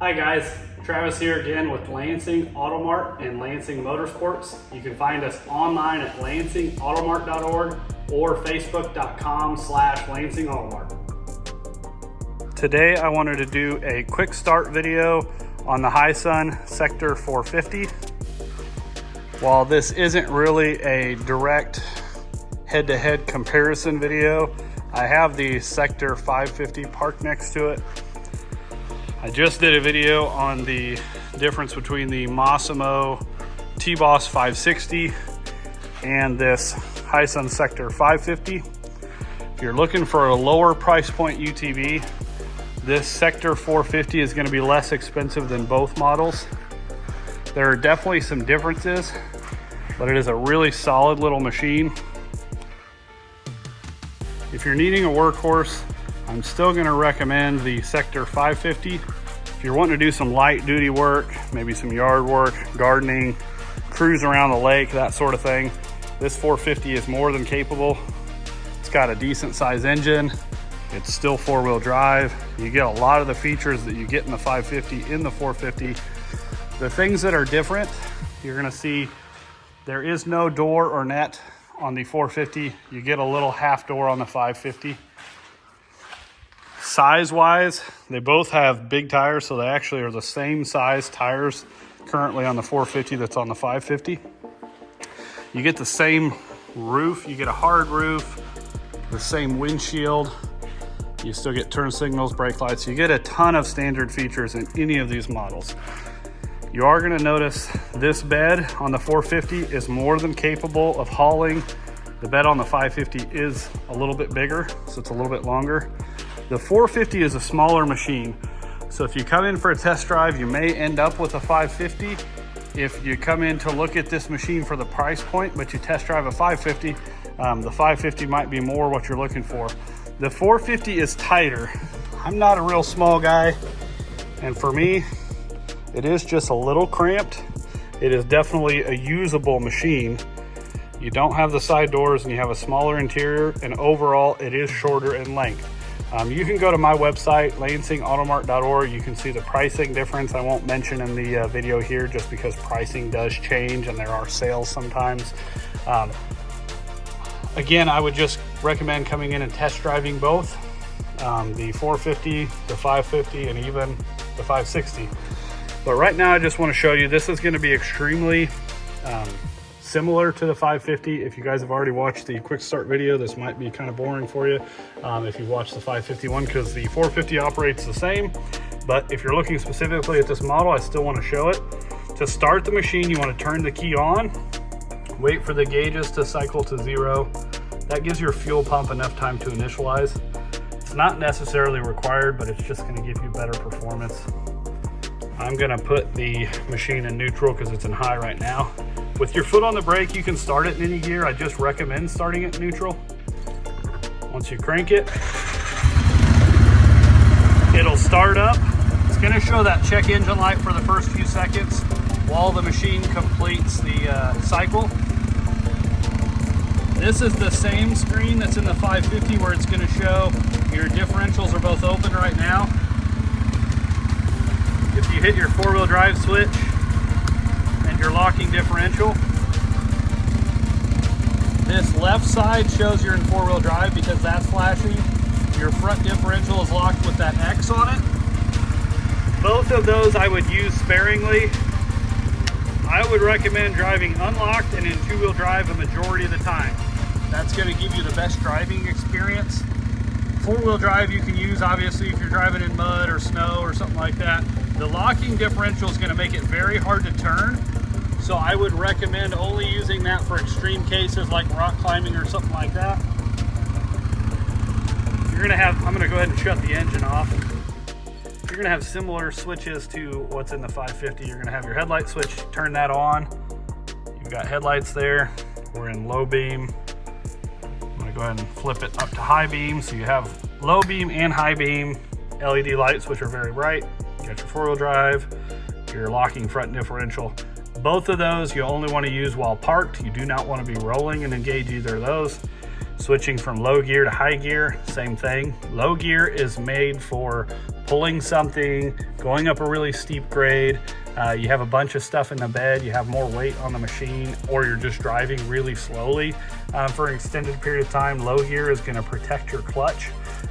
Hi guys, Travis here again with Lansing Automart and Lansing Motorsports. You can find us online at lansingautomart.org or facebook.com/lansingautomart. Today I wanted to do a quick start video on the Hisun Sector 450. While this isn't really a direct head-to-head comparison video, I have the Sector 550 parked next to it. I just did a video on the difference between the Massimo T-Boss 560 and this Hisun Sector 550. If you're looking for a lower price point UTV, this Sector 450 is going to be less expensive than both models. There are definitely some differences, but it is a really solid little machine. If you're needing a workhorse, I'm still going to recommend the Sector 550. If you're wanting to do some light duty work, maybe some yard work, gardening, cruise around the lake, that sort of thing, this 450 is more than capable. It's got a decent size engine. It's still four-wheel drive. You get a lot of the features that you get in the 550 in the 450. The things that are different, you're going to see there is no door or net on the 450. You get a little half door on the 550. Size-wise, they both have big tires, so they actually are the same size tires currently on the 450 that's on the 550. You get the same roof, you get a hard roof, the same windshield, you still get turn signals, brake lights. You get a ton of standard features in any of these models. You are going to notice this bed on the 450 is more than capable of hauling. The bed on the 550 is a little bit bigger, so it's a little bit longer. The 450 is a smaller machine, so if you come in for a test drive, you may end up with a 550. If you come in to look at this machine for the price point, but you test drive a 550, the 550 might be more what you're looking for. The 450 is tighter. I'm not a real small guy, and for me, it is just a little cramped. It is definitely a usable machine. You don't have the side doors and you have a smaller interior, and overall it is shorter in length. You can go to my website, lansingautomart.org. You can see the pricing difference. I won't mention in the video here just because pricing does change and there are sales sometimes. Again, I would just recommend coming in and test driving both, the 450, the 550, and even the 560. But right now I just want to show you, this is going to be extremely similar to the 550. If you guys have already watched the quick start video, this might be kind of boring for you if you watch the 551, because the 450 operates the same. But if you're looking specifically at this model, I still want to show it. To start the machine, you want to turn the key on, wait for the gauges to cycle to 0. That gives your fuel pump enough time to initialize. It's not necessarily required, but it's just going to give you better performance. I'm going to put the machine in neutral because it's in high right now. With your foot on the brake, you can start it in any gear. I just recommend starting it in neutral. Once you crank it, it'll start up. It's going to show that check engine light for the first few seconds while the machine completes the cycle. This is the same screen that's in the 550 where it's going to show your differentials are both open right now. If you hit your four-wheel drive switch and your locking differential, this left side shows you're in four-wheel drive because that's flashing. Your front differential is locked with that X on it. Both of those I would use sparingly. I would recommend driving unlocked and in two-wheel drive a majority of the time. That's going to give you the best driving experience. Four-wheel drive you can use obviously if you're driving in mud or snow or something like that. The locking differential is going to make it very hard to turn, so I would recommend only using that for extreme cases like rock climbing or something like that. You're going to have, I'm going to go ahead and shut the engine off. You're going to have similar switches to what's in the 550. You're going to have your headlight switch, turn that on. You've got headlights there. We're in low beam. I'm going to go ahead and flip it up to high beam, so you have low beam and high beam LED lights, which are very bright. You got your four-wheel drive, your locking front differential. Both of those you only want to use while parked. You do not want to be rolling and engage either of those. Switching from low gear to high gear, same thing. Low gear is made for pulling something, going up a really steep grade, you have a bunch of stuff in the bed, you have more weight on the machine, or you're just driving really slowly for an extended period of time, low gear is going to protect your clutch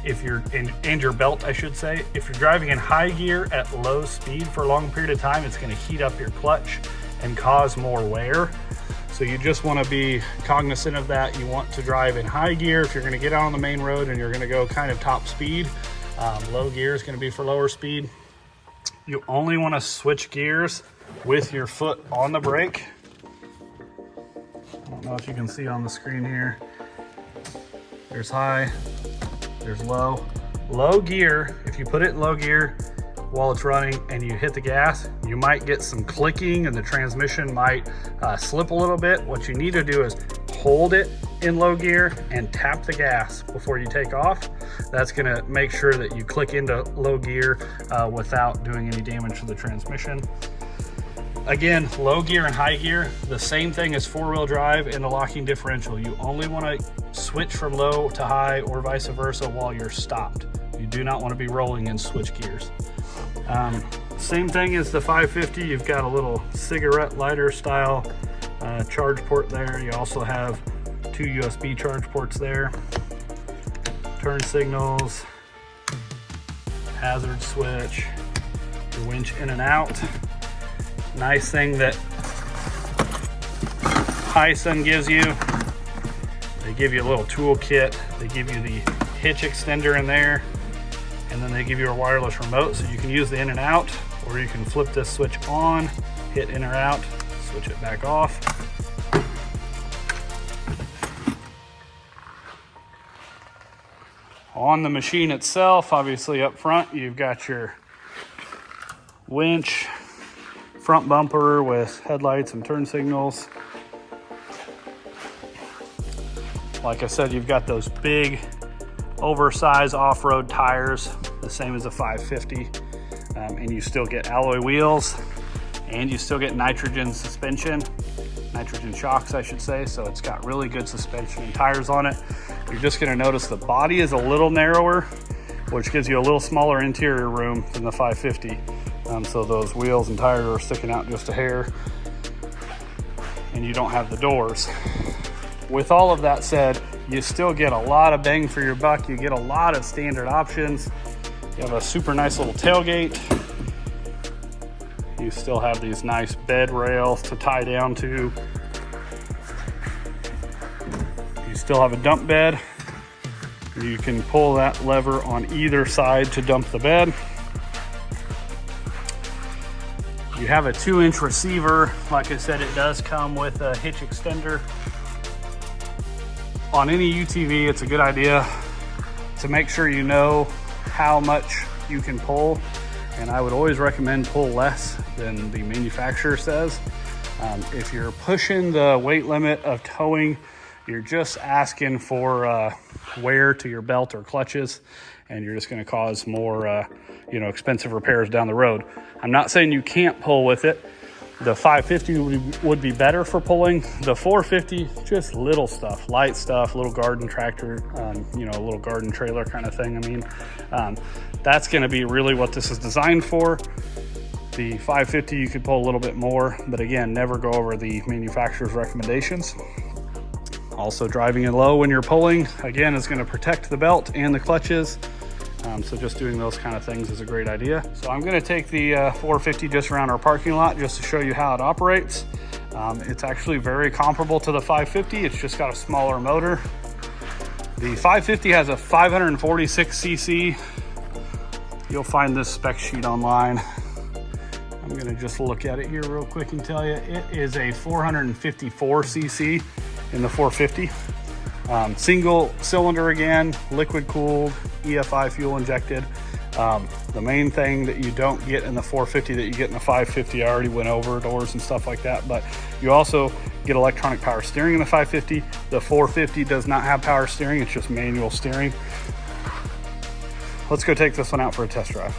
if you're and your belt, I should say. If you're driving in high gear at low speed for a long period of time, it's going to heat up your clutch and cause more wear. So you just want to be cognizant of that. You want to drive in high gear if you're going to get out on the main road and you're going to go kind of top speed. Low gear is going to be for lower speed. You only want to switch gears with your foot on the brake. I don't know if you can see on the screen here. There's high, there's low. Low gear, if you put it in low gear while it's running and you hit the gas, you might get some clicking and the transmission might slip a little bit. What you need to do is hold it in low gear and tap the gas before you take off. That's gonna make sure that you click into low gear without doing any damage to the transmission. Again, low gear and high gear, the same thing as four-wheel drive and the locking differential. You only wanna switch from low to high or vice versa while you're stopped. You do not wanna be rolling and switch gears. Same thing as the 550, you've got a little cigarette lighter style charge port there. You also have 2 USB charge ports there. Turn signals, hazard switch, your winch in and out. Nice thing that Hisun gives you, they give you a little tool kit. They give you the hitch extender in there, and then they give you a wireless remote so you can use the in and out, or you can flip this switch on, hit in or out, switch it back off. On the machine itself, obviously up front, you've got your winch, front bumper with headlights and turn signals. Like I said, you've got those big, oversized off-road tires, the same as a 550, and you still get alloy wheels, and you still get nitrogen suspension, nitrogen shocks, I should say. So it's got really good suspension and tires on it. You're just gonna notice the body is a little narrower, which gives you a little smaller interior room than the 550. So those wheels and tires are sticking out just a hair, and you don't have the doors. With all of that said, you still get a lot of bang for your buck. You get a lot of standard options. You have a super nice little tailgate. You still have these nice bed rails to tie down to. You still have a dump bed. You can pull that lever on either side to dump the bed. You have a 2-inch receiver. Like I said, it does come with a hitch extender. On any UTV, it's a good idea to make sure you know how much you can pull. And I would always recommend pull less than the manufacturer says. If you're pushing the weight limit of towing, you're just asking for wear to your belt or clutches, and you're just gonna cause more expensive repairs down the road. I'm not saying you can't pull with it. The 550 would be better for pulling. The 450, just little stuff, light stuff, little garden tractor, a little garden trailer kind of thing. I mean, that's gonna be really what this is designed for. The 550, you could pull a little bit more, but again, never go over the manufacturer's recommendations. Also, driving in low when you're pulling, again, is gonna protect the belt and the clutches. So just doing those kind of things is a great idea. So I'm gonna take the 450 just around our parking lot just to show you how it operates. It's actually very comparable to the 550. It's just got a smaller motor. The 550 has a 546 cc. You'll find this spec sheet online. I'm gonna just look at it here real quick and tell you, it is a 454 cc in the 450. Single cylinder again, liquid cooled, EFI fuel injected. The main thing that you don't get in the 450 that you get in the 550, I already went over, doors and stuff like that, but you also get electronic power steering in the 550. The 450 does not have power steering, it's just manual steering. Let's go take this one out for a test drive.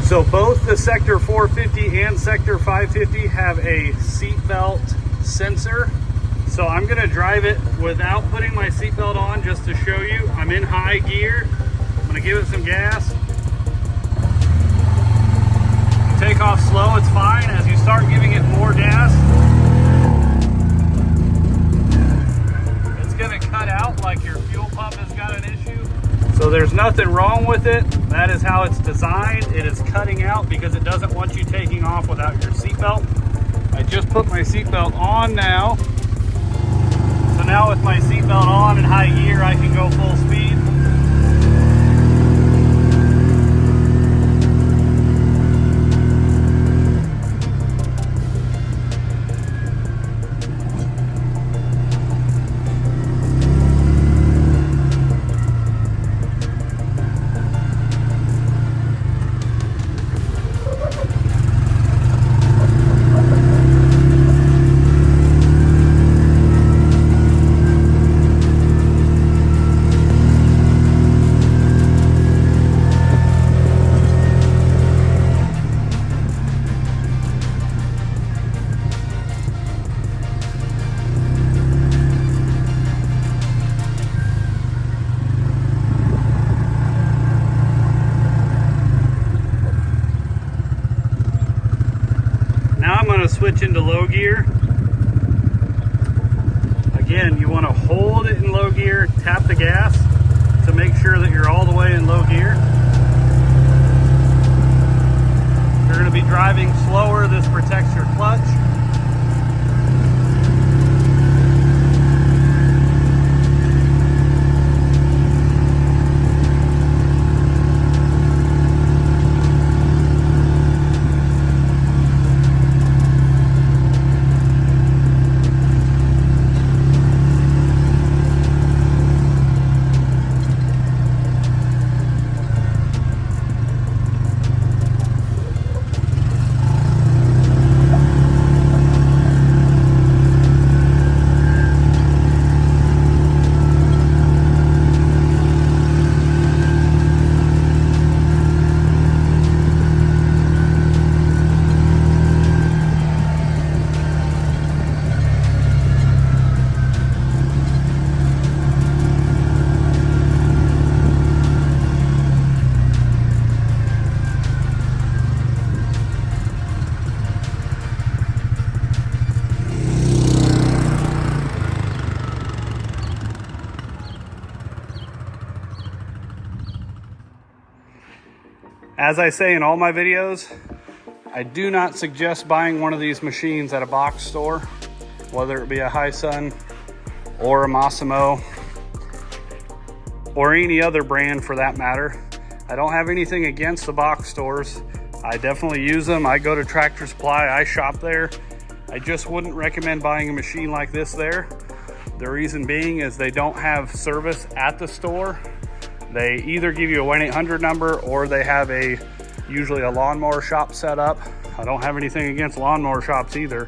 So both the Sector 450 and Sector 550 have a seatbelt sensor. So I'm gonna drive it without putting my seatbelt on just to show you. I'm in high gear. I'm gonna give it some gas. Take off slow, it's fine. As you start giving it more gas, it's gonna cut out like your fuel pump has got an issue. So there's nothing wrong with it. That is how it's designed. It is cutting out because it doesn't want you taking off without your seatbelt. I just put my seatbelt on now. So now with my seatbelt on in high gear, I can go full speed. Switch into low gear. Again, you want to hold it in low gear, tap the gas to make sure that you're all the way in low gear. If you're going to be driving slower, this protects your clutch. As I say in all my videos, I do not suggest buying one of these machines at a box store, whether it be a Hisun or a Massimo or any other brand for that matter. I don't have anything against the box stores. I definitely use them. I go to Tractor Supply, I shop there. I just wouldn't recommend buying a machine like this there. The reason being is they don't have service at the store. They either give you a 1-800 number or they have usually a lawnmower shop set up. I don't have anything against lawnmower shops either.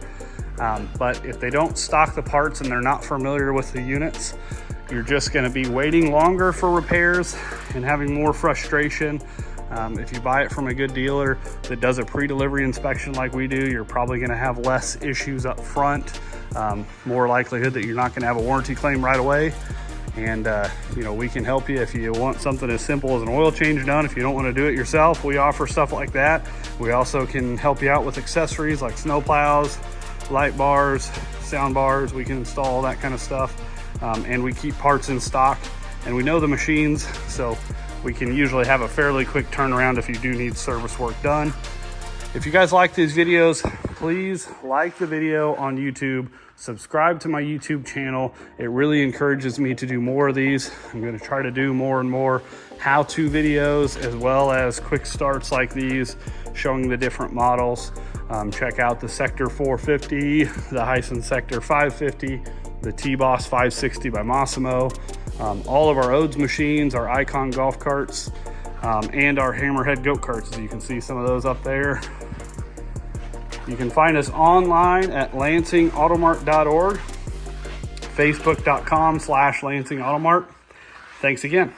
But if they don't stock the parts and they're not familiar with the units, you're just gonna be waiting longer for repairs and having more frustration. If you buy it from a good dealer that does a pre-delivery inspection like we do, you're probably gonna have less issues up front, more likelihood that you're not gonna have a warranty claim right away. And you know, we can help you if you want something as simple as an oil change done. If you don't want to do it yourself, we offer stuff like that. We also can help you out with accessories like snow plows, light bars, sound bars. We can install all that kind of stuff. And we keep parts in stock and we know the machines, so we can usually have a fairly quick turnaround if you do need service work done. If you guys like these videos, please like the video on YouTube, subscribe to my YouTube channel. It really encourages me to do more of these. I'm going to try to do more and more how-to videos as well as quick starts like these showing the different models. Check out the Sector 450, the Hisun Sector 550, the T-Boss 560 by Massimo, all of our Odes machines, our Icon golf carts, and our Hammerhead goat carts. As you can see some of those up there. You can find us online at lansingautomart.org, facebook.com/lansingautomart. Thanks again.